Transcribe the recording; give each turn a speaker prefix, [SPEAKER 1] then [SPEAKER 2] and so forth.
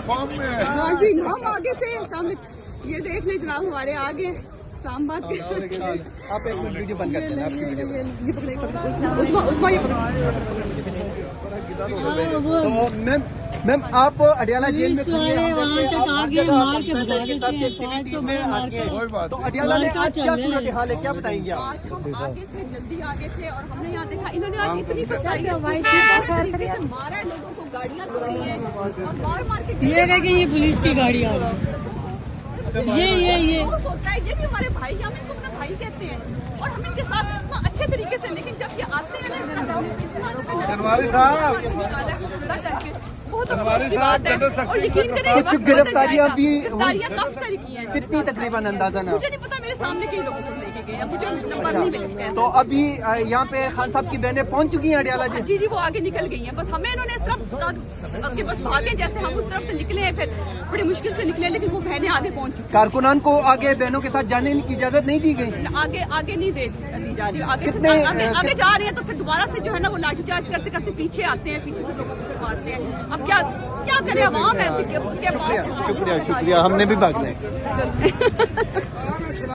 [SPEAKER 1] ہاں جی ہم آگے سے سامنے یہ دیکھ لیں جناب ہمارے آگے سام بات
[SPEAKER 2] آپ ایک منٹ ویڈیو بند کرتے ہیں آپ کی ویڈیو تو میم آپ اڈیالہ جیل میں تو اڈیالہ میں آج کیا صورتحال ہے، کیا بتائیں گے آپ؟
[SPEAKER 1] آج ہم آگے تھے جلدی آگے تھے اور ہم نے یہاں دیکھا انہوں نے آج اتنی فسائی ہے طریقے سے مارا ہے لوگوں کو، گاڑیاں توڑی ہیں اور مار کے
[SPEAKER 3] یہ کہ یہ پولیس کی گاڑی آ رہی
[SPEAKER 1] یہ ہوتا ہے، یہ بھی ہمارے بھائی، ہم ان کو اپنا بھائی کہتے ہیں اور ہم ان کے ساتھ اتنا اچھے طریقے سے، لیکن جب یہ آتے ہیں بہت افسوس کی بات ہے اور یقین کریں
[SPEAKER 2] کچھ گرفتاریاں بھی
[SPEAKER 1] کب ساری کی ہیں،
[SPEAKER 2] کتنی تقریباً اندازہ نہ؟
[SPEAKER 1] مجھے نہیں پتا، میرے سامنے کئی لوگوں کو لے کے گئے، مجھے نمبر نہیں ملے.
[SPEAKER 2] تو ابھی یہاں پہ خان صاحب کی بہنیں پہنچ چکی ہیں اڈیالہ جی؟
[SPEAKER 1] جی وہ آگے نکل گئی ہیں، بس ہمیں انہوں نے اس طرف اب کے بس بھاگے جیسے ہم اس طرف سے نکلے ہیں، پھر بڑی مشکل سے نکلے، لیکن وہ بہنیں آگے پہنچ چکی ہیں.
[SPEAKER 2] کارکنان کو آگے بہنوں کے ساتھ جانے کی اجازت نہیں دی گئی؟
[SPEAKER 1] آگے نہیں دی جا رہی، آگے جا رہے ہیں تو پھر دوبارہ سے جو ہے نا وہ لاٹھی چارج کرتے کرتے پیچھے آتے ہیں، پیچھے لوگوں سے پھر مارتے ہیں. اب کیا کریں، عوام ہے.
[SPEAKER 2] شکریہ ہم نے بھی بھاگنا ہے.